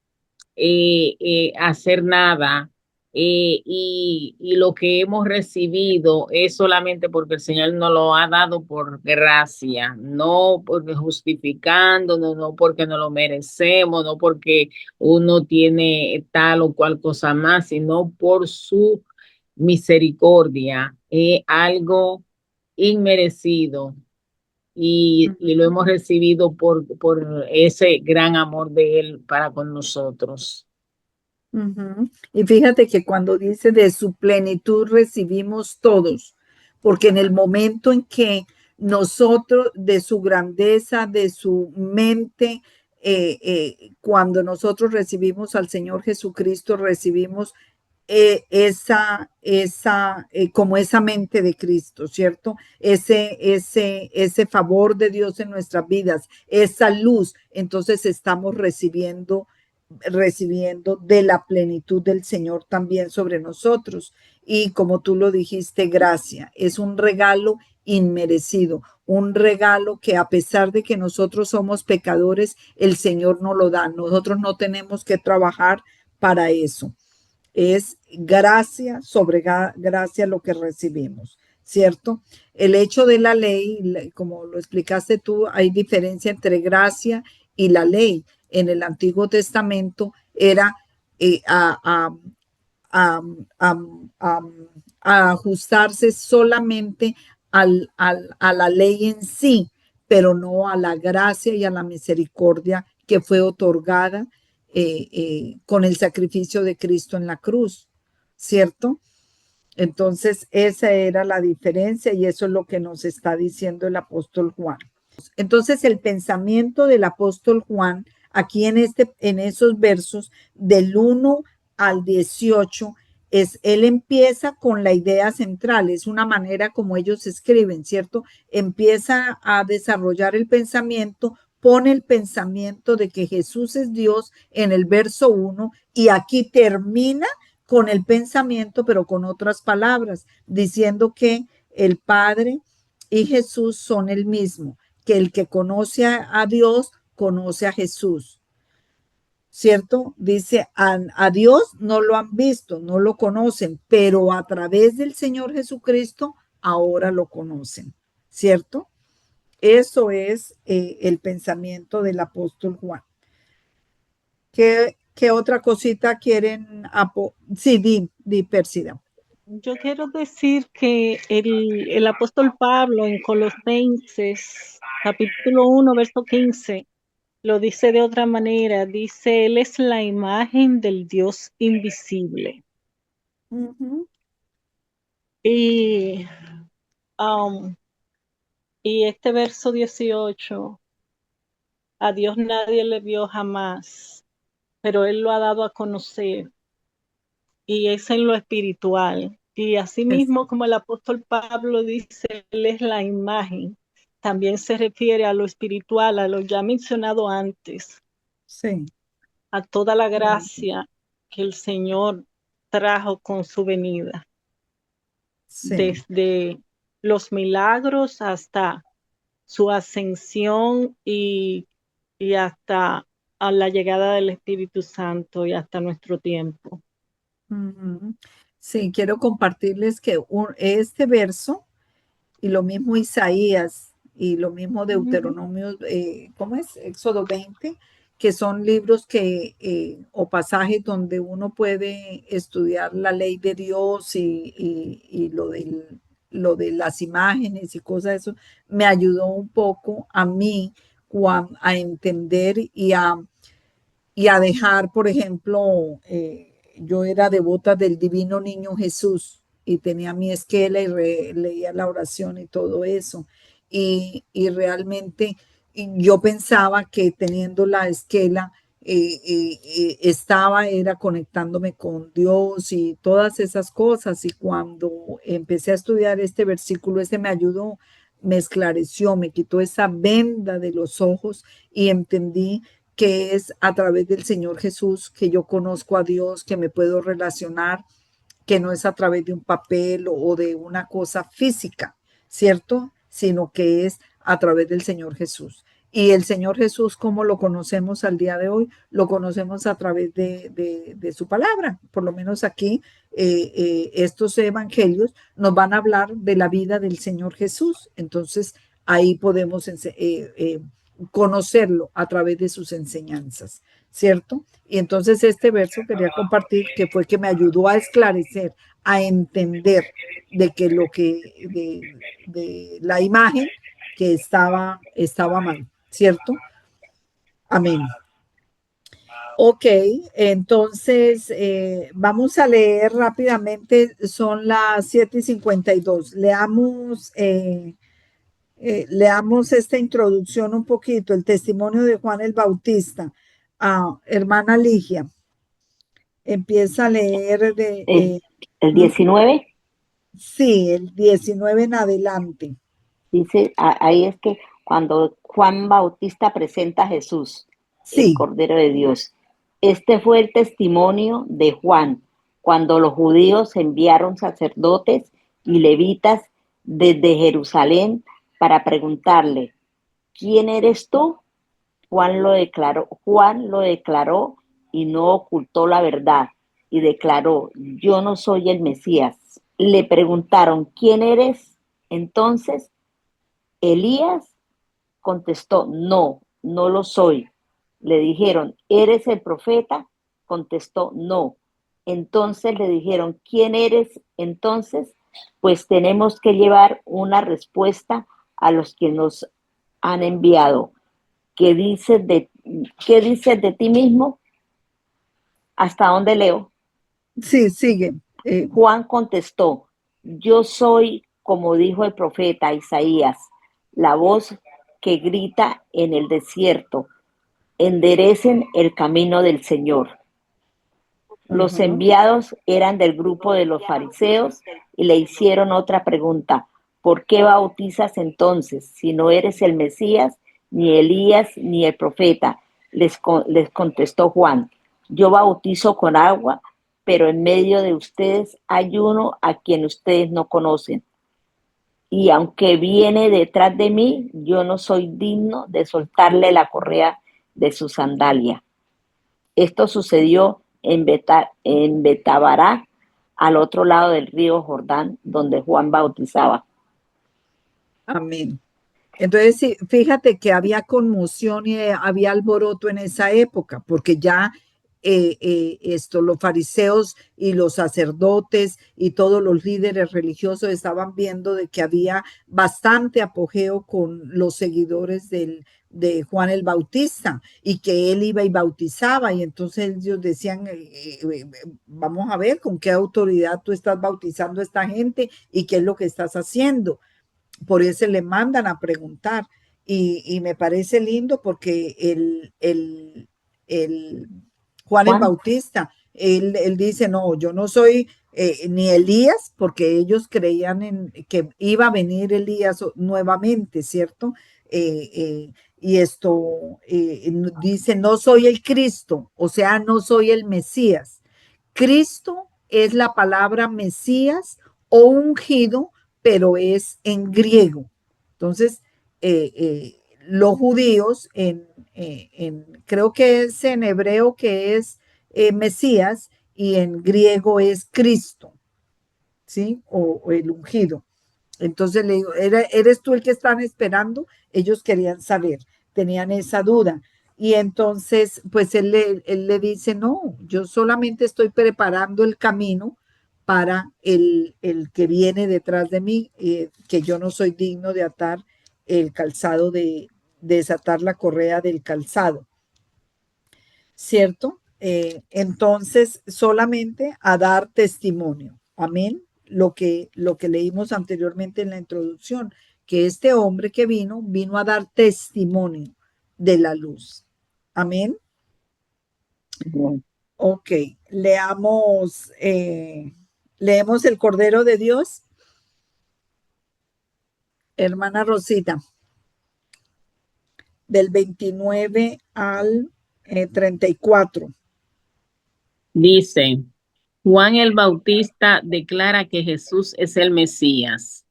hacer nada. Y lo que hemos recibido es solamente porque el Señor nos lo ha dado por gracia, no porque justificándonos, no porque no lo merecemos, no porque uno tiene tal o cual cosa más, sino por su misericordia. Es algo inmerecido y lo hemos recibido por ese gran amor de Él para con nosotros.
Ujú. Y fíjate que cuando dice de su plenitud recibimos todos, porque en el momento en que nosotros, de su grandeza, de su mente, cuando nosotros recibimos al Señor Jesucristo, recibimos como esa mente de Cristo, ¿cierto? Ese favor de Dios en nuestras vidas, esa luz, entonces estamos recibiendo de la plenitud del Señor también sobre nosotros. Y como tú lo dijiste, gracia, es un regalo inmerecido, un regalo que a pesar de que nosotros somos pecadores, el Señor nos lo da. Nosotros no tenemos que trabajar para eso. Es gracia sobre gracia lo que recibimos, ¿cierto? El hecho de la ley, como lo explicaste tú, hay diferencia entre gracia y la ley. En el Antiguo Testamento era eh, a, a- a- a- a- a ajustarse solamente a la ley en sí, pero no a la gracia y a la misericordia que fue otorgada con el sacrificio de Cristo en la cruz, ¿cierto? Entonces, esa era la diferencia y eso es lo que nos está diciendo el apóstol Juan. Entonces, el pensamiento del apóstol Juan, aquí en esos versos del 1 al 18, él empieza con la idea central, es una manera como ellos escriben, ¿cierto? Empieza a desarrollar el pensamiento, pone el pensamiento de que Jesús es Dios en el verso 1 y aquí termina con el pensamiento, pero con otras palabras, diciendo que el Padre y Jesús son el mismo, que el que conoce a Dios conoce a Jesús, ¿cierto? Dice, a Dios no lo han visto, no lo conocen, pero a través del Señor Jesucristo ahora lo conocen, ¿cierto? Eso es el pensamiento del apóstol Juan. ¿Qué otra cosita quieren? Sí, di Pérsida.
Yo quiero decir que el apóstol Pablo en Colosenses, capítulo 1, verso 15, lo dice de otra manera. Dice, Él es la imagen del Dios invisible.
Ujú.
Y, um, y este verso 18, a Dios nadie le vio jamás, pero Él lo ha dado a conocer y es en lo espiritual. Y asimismo, como el apóstol Pablo dice, Él es la imagen, también se refiere a lo espiritual, a lo ya mencionado antes,
Sí,
a toda la gracia que el Señor trajo con su venida,
sí.
desde los milagros hasta su ascensión y hasta a la llegada del Espíritu Santo y hasta nuestro tiempo.
Ujú. Sí, quiero compartirles que este verso y lo mismo Isaías y lo mismo Deuteronomio, ¿cómo es? Éxodo 20, que son libros o pasajes donde uno puede estudiar la ley de Dios y lo de las imágenes y cosas de eso, me ayudó un poco a mí a entender y a dejar, por ejemplo, yo era devota del Divino Niño Jesús y tenía mi esquela y leía la oración y todo eso. Y realmente yo pensaba que teniendo la esquela era conectándome con Dios y todas esas cosas. Y cuando empecé a estudiar este versículo, este me ayudó, me esclareció, me quitó esa venda de los ojos y entendí que es a través del Señor Jesús, que yo conozco a Dios, que me puedo relacionar, que no es a través de un papel o de una cosa física, ¿cierto? Sino que es a través del Señor Jesús. Y el Señor Jesús, ¿cómo lo conocemos al día de hoy? Lo conocemos a través de su palabra. Por lo menos aquí, estos evangelios nos van a hablar de la vida del Señor Jesús. Entonces, ahí podemos conocerlo a través de sus enseñanzas, ¿cierto? Y entonces este verso quería compartir que fue que me ayudó a esclarecer, a entender de que lo que, de la imagen que estaba mal, ¿cierto? Amén. Ok, entonces vamos a leer rápidamente, son las 7:52. Leamos esta introducción un poquito, el testimonio de Juan el Bautista. Hermana Ligia, empieza a leer
El 19
sí, el 19 en adelante.
dice, ahí es que cuando Juan Bautista presenta a Jesús, el
Sí,
Cordero de Dios, este fue el testimonio de Juan cuando los judíos enviaron sacerdotes y levitas desde Jerusalén para preguntarle, ¿quién eres tú? Juan lo declaró y no ocultó la verdad y declaró, yo no soy el Mesías. Le preguntaron, ¿quién eres? Entonces Elías contestó, no, no lo soy. Le dijeron, ¿eres el profeta? Contestó, no. Entonces le dijeron, ¿quién eres entonces? Pues tenemos que llevar una respuesta a los que nos han enviado. ¿Qué dices de ti mismo? ¿Hasta dónde leo?
sí, sigue.
Juan contestó, yo soy, como dijo el profeta Isaías, la voz que grita en el desierto, enderecen el camino del Señor. Los enviados eran del grupo de los fariseos y le hicieron otra pregunta, ¿por qué bautizas entonces si no eres el Mesías, ni Elías, ni el profeta? Les contestó Juan, yo bautizo con agua, pero en medio de ustedes hay uno a quien ustedes no conocen. Y aunque viene detrás de mí, yo no soy digno de soltarle la correa de su sandalia. Esto sucedió en Betabará, al otro lado del río Jordán, donde Juan bautizaba.
Amén. Entonces, sí, fíjate que había conmoción y había alboroto en esa época, porque ya los fariseos y los sacerdotes y todos los líderes religiosos estaban viendo de que había bastante apogeo con los seguidores de Juan el Bautista y que él iba y bautizaba y entonces ellos decían, vamos a ver con qué autoridad tú estás bautizando a esta gente y qué es lo que estás haciendo. Por eso le mandan a preguntar. Y me parece lindo porque el Juan el
Juan,
Bautista, él dice, no, yo no soy ni Elías, porque ellos creían en que iba a venir Elías nuevamente, ¿cierto? Y esto dice, no soy el Cristo, o sea, no soy el Mesías. Cristo es la palabra Mesías o ungido, pero es en griego. Entonces, los judíos, creo que es en hebreo que es Mesías y en griego es Cristo, ¿sí? O el ungido. Entonces le digo, ¿eres tú el que están esperando? Ellos querían saber, tenían esa duda. Y entonces, pues él le dice, no, yo solamente estoy preparando el camino para el que viene detrás de mí, que yo no soy digno de atar el calzado, de desatar la correa del calzado, ¿cierto? Entonces, solamente a dar testimonio. Amén. Lo que leímos anteriormente en la introducción, que este hombre que vino a dar testimonio de la luz. Amén. Ok, leemos el Cordero de Dios. Hermana Rosita, del 29 al 34.
Dice, Juan el Bautista declara que Jesús es el Mesías.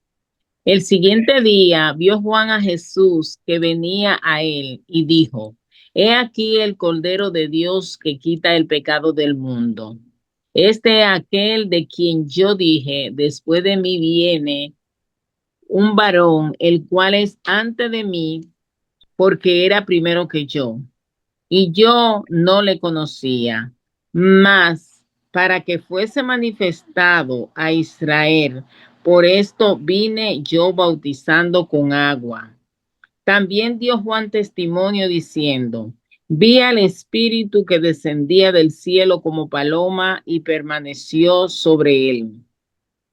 El siguiente día vio Juan a Jesús que venía a él y dijo, He aquí el Cordero de Dios que quita el pecado del mundo. Este es aquel de quien yo dije, después de mí viene un varón, el cual es antes de mí, porque era primero que yo. Y yo no le conocía, mas para que fuese manifestado a Israel, por esto vine yo bautizando con agua. También dio Juan testimonio diciendo, vi al Espíritu que descendía del cielo como paloma y permaneció sobre él.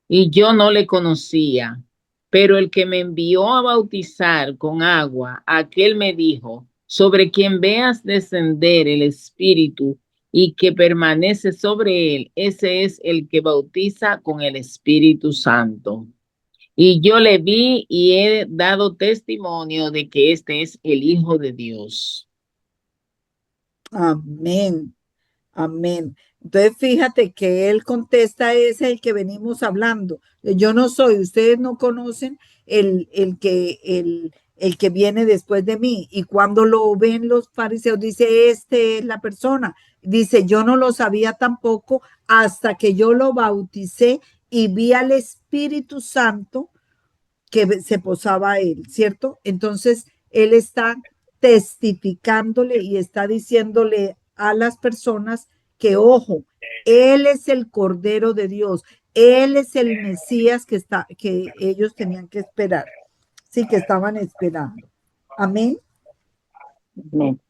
Y yo no le conocía, pero el que me envió a bautizar con agua, aquel me dijo, sobre quien veas descender el Espíritu y que permanece sobre él, ese es el que bautiza con el Espíritu Santo. Y yo le vi y he dado testimonio de que este es el Hijo de Dios.
Amén. Amén. Entonces, fíjate que él contesta, es el que venimos hablando. Yo no soy, ustedes no conocen el que viene después de mí. Y cuando lo ven los fariseos, dice, este es la persona. Dice, yo no lo sabía tampoco hasta que yo lo bauticé y vi al Espíritu Santo que se posaba a él, ¿cierto? Entonces, él está testificándole y está diciéndole a las personas que, ojo, él es el Cordero de Dios, él es el Mesías que ellos tenían que esperar, sí, que estaban esperando. Amén.
Amén.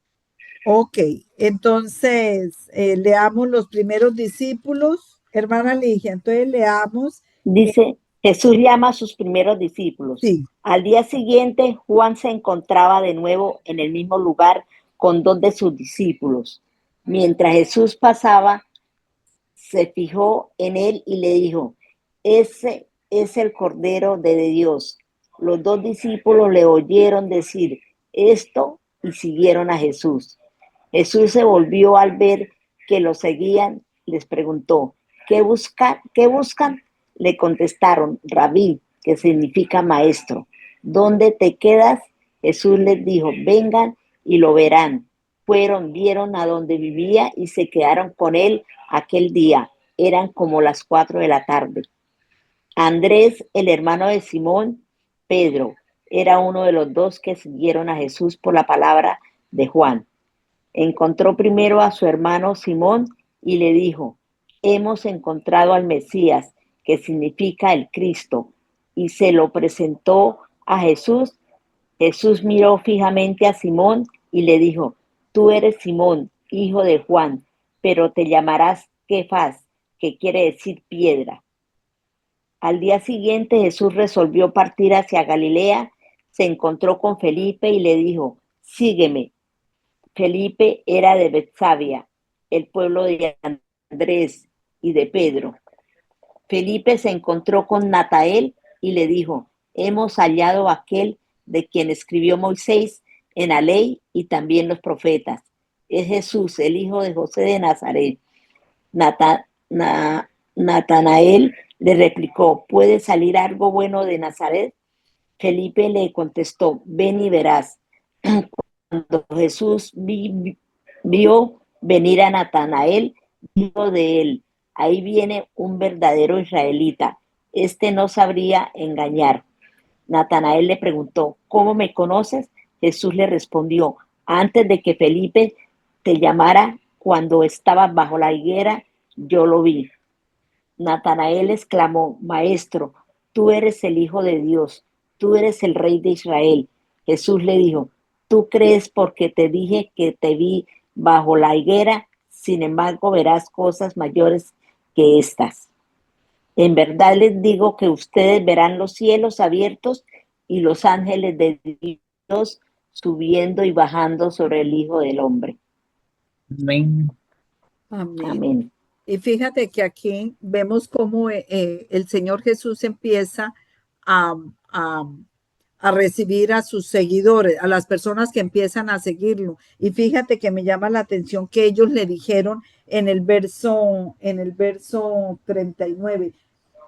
Ok, entonces leamos los primeros discípulos, hermana Ligia, entonces leamos.
Dice, Jesús llama a sus primeros discípulos.
Sí.
Al día siguiente, Juan se encontraba de nuevo en el mismo lugar con dos de sus discípulos. Mientras Jesús pasaba, se fijó en él y le dijo, ese es el Cordero de Dios. Los dos discípulos le oyeron decir esto y siguieron a Jesús. Jesús se volvió al ver que lo seguían, les preguntó, ¿qué buscan? Le contestaron, Rabí, que significa maestro. ¿Dónde te quedas? Jesús les dijo, vengan y lo verán. Fueron, vieron a donde vivía y se quedaron con él aquel día. Eran como las 4 de la tarde. Andrés, el hermano de Simón, Pedro, era uno de los dos que siguieron a Jesús por la palabra de Juan. Encontró primero a su hermano Simón y le dijo, hemos encontrado al Mesías, que significa el Cristo, y se lo presentó a Jesús. Jesús miró fijamente a Simón y le dijo, tú eres Simón, hijo de Juan, pero te llamarás Kefas, que quiere decir piedra. Al día siguiente Jesús resolvió partir hacia Galilea, se encontró con Felipe y le dijo, sígueme. Felipe era de Betsabia, el pueblo de Andrés y de Pedro. Felipe se encontró con Natanael y le dijo, hemos hallado a aquel de quien escribió Moisés en la ley y también los profetas. Es Jesús, el hijo de José de Nazaret. Natanael le replicó, ¿puede salir algo bueno de Nazaret? Felipe le contestó, ven y verás. Cuando Jesús vio venir a Natanael, dijo de él, ahí viene un verdadero israelita, este no sabría engañar. Natanael le preguntó, ¿cómo me conoces? Jesús le respondió, antes de que Felipe te llamara, cuando estabas bajo la higuera, yo lo vi. Natanael exclamó, Maestro, tú eres el Hijo de Dios, tú eres el Rey de Israel. Jesús le dijo, tú crees porque te dije que te vi bajo la higuera, sin embargo verás cosas mayores que estas. En verdad les digo que ustedes verán los cielos abiertos y los ángeles de Dios subiendo y bajando sobre el Hijo del Hombre.
Amén.
Amén.
Amén.
Y fíjate que aquí vemos cómo el Señor Jesús empieza a a recibir a sus seguidores, a las personas que empiezan a seguirlo. Y fíjate que me llama la atención que ellos le dijeron en el verso 39,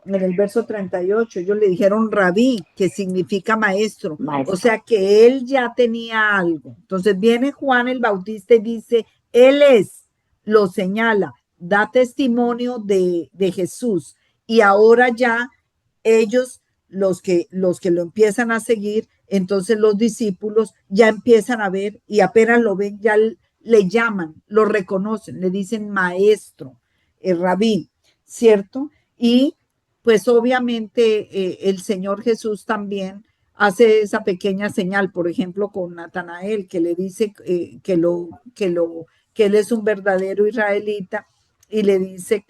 en el verso 38, ellos le dijeron rabí, que significa maestro.
Maestro.
O sea que él ya tenía algo. Entonces viene Juan el Bautista y dice, él es, lo señala, da testimonio de Jesús. Y ahora ya ellos, los que lo empiezan a seguir, entonces los discípulos ya empiezan a ver y apenas lo ven, ya le llaman, lo reconocen, le dicen maestro, rabí, ¿cierto? Y pues obviamente el Señor Jesús también hace esa pequeña señal, por ejemplo, con Natanael, que le dice que él es un verdadero israelita y le dice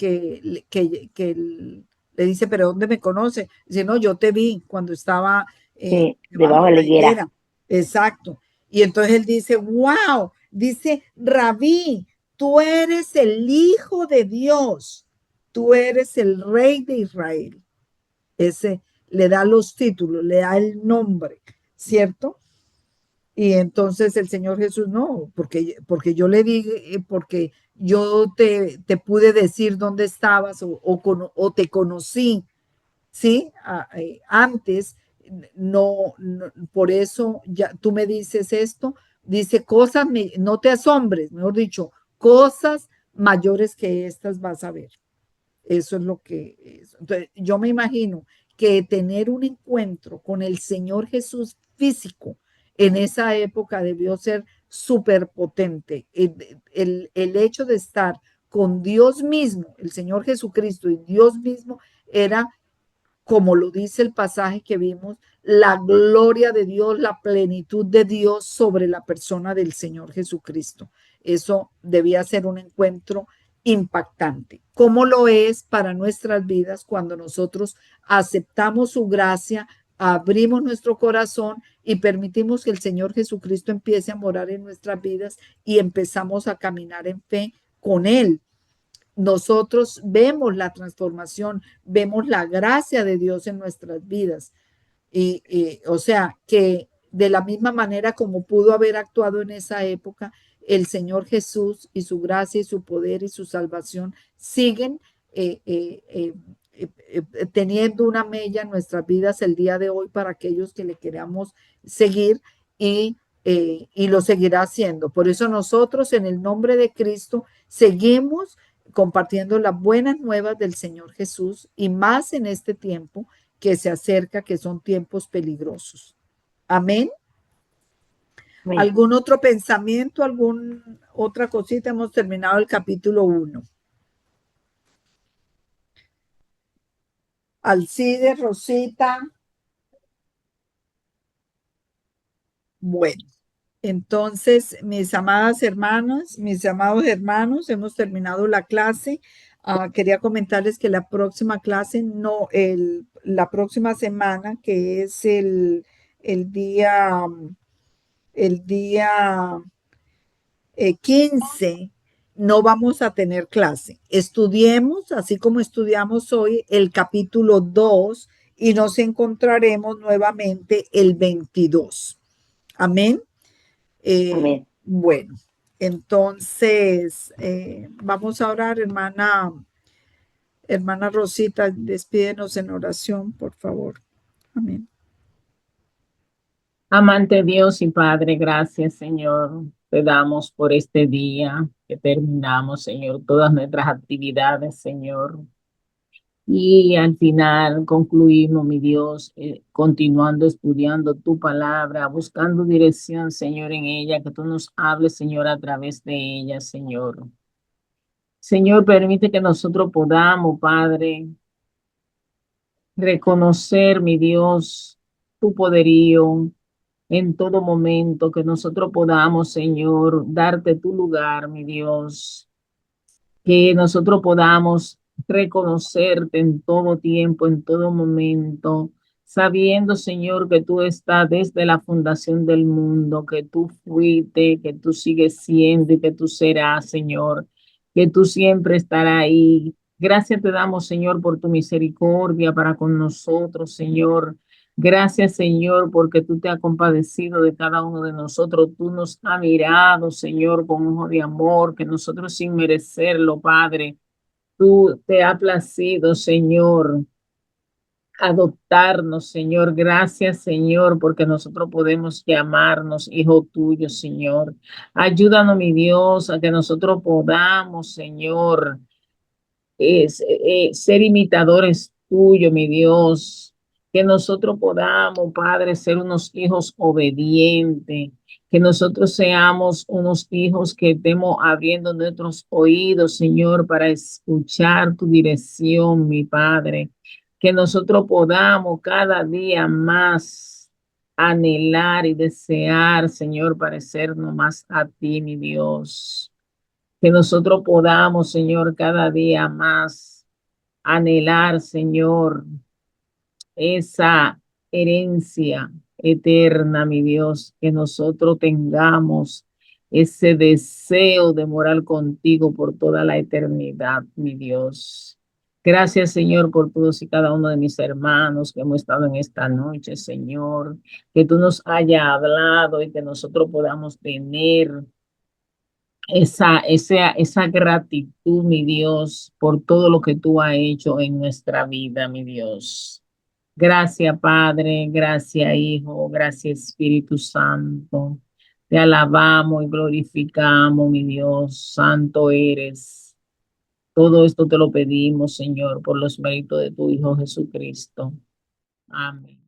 le dice, pero ¿dónde me conoce? Dice, no, yo te vi cuando estaba
Sí, debajo de la higuera.
Exacto. Y entonces él dice, wow, dice, Rabí, tú eres el Hijo de Dios, tú eres el Rey de Israel. Ese le da los títulos, le da el nombre, ¿cierto? Y entonces el Señor Jesús, no, porque yo le dije, porque yo te pude decir dónde estabas o te conocí, ¿sí? Antes, por eso ya tú me dices esto, dice cosas, no te asombres, mejor dicho, cosas mayores que estas vas a ver. Eso es lo que es. Entonces, yo me imagino que tener un encuentro con el Señor Jesús físico en esa época debió ser súper potente. El hecho de estar con Dios mismo, el Señor Jesucristo y Dios mismo, era, como lo dice el pasaje que vimos, la gloria de Dios, la plenitud de Dios sobre la persona del Señor Jesucristo. Eso debía ser un encuentro impactante. ¿Cómo lo es para nuestras vidas cuando nosotros aceptamos su gracia, abrimos nuestro corazón y permitimos que el Señor Jesucristo empiece a morar en nuestras vidas y empezamos a caminar en fe con Él? Nosotros vemos la transformación, vemos la gracia de Dios en nuestras vidas. O sea, que de la misma manera como pudo haber actuado en esa época, el Señor Jesús y su gracia y su poder y su salvación siguen teniendo una mella en nuestras vidas el día de hoy para aquellos que le queramos seguir y lo seguirá haciendo. Por eso nosotros en el nombre de Cristo seguimos compartiendo las buenas nuevas del Señor Jesús y más en este tiempo que se acerca, que son tiempos peligrosos. Amén.
Amén.
¿Algún otro pensamiento, alguna otra cosita? Hemos terminado el capítulo 1. Alcide, Rosita. Bueno, entonces, mis amadas hermanas, mis amados hermanos, hemos terminado la clase. Quería comentarles que la próxima clase, la próxima semana, que es el día 15, no vamos a tener clase. Estudiemos, así como estudiamos hoy, el capítulo 2 y nos encontraremos nuevamente el 22. Amén.
Amén.
Bueno, entonces vamos a orar, hermana Rosita, despídenos en oración, por favor. Amén.
Amante Dios y Padre, gracias, Señor. Te damos por este día que terminamos, Señor, todas nuestras actividades, Señor. Y al final concluimos, mi Dios, continuando estudiando tu palabra, buscando dirección, Señor, en ella, que tú nos hables, Señor, a través de ella, Señor. Señor, permite que nosotros podamos, Padre, reconocer, mi Dios, tu poderío en todo momento, que nosotros podamos, Señor, darte tu lugar, mi Dios, que nosotros podamos reconocerte en todo tiempo, en todo momento, sabiendo, Señor, que tú estás desde la fundación del mundo, que tú fuiste, que tú sigues siendo y que tú serás, Señor, que tú siempre estarás ahí. Gracias te damos, Señor, por tu misericordia para con nosotros, Señor. Gracias, Señor, porque tú te has compadecido de cada uno de nosotros. Tú nos has mirado, Señor, con ojo de amor, que nosotros sin merecerlo, Padre, tú te has placido, Señor, adoptarnos, Señor. Gracias, Señor, porque nosotros podemos llamarnos hijo tuyo, Señor. Ayúdanos, mi Dios, a que nosotros podamos, Señor, ser imitadores tuyos, mi Dios. Que nosotros podamos, Padre, ser unos hijos obedientes. Que nosotros seamos unos hijos que estemos abriendo nuestros oídos, Señor, para escuchar tu dirección, mi Padre. Que nosotros podamos cada día más anhelar y desear, Señor, parecernos más a ti, mi Dios. Que nosotros podamos, Señor, cada día más anhelar, Señor, esa herencia eterna, mi Dios, que nosotros tengamos ese deseo de morar contigo por toda la eternidad, mi Dios. Gracias, Señor, por todos y cada uno de mis hermanos que hemos estado en esta noche, Señor, que tú nos hayas hablado y que nosotros podamos tener esa gratitud, mi Dios, por todo lo que tú has hecho en nuestra vida, mi Dios. Gracias, Padre, gracias, Hijo, gracias, Espíritu Santo. Te alabamos y glorificamos, mi Dios, santo eres. Todo esto te lo pedimos, Señor, por los méritos de tu Hijo Jesucristo. Amén.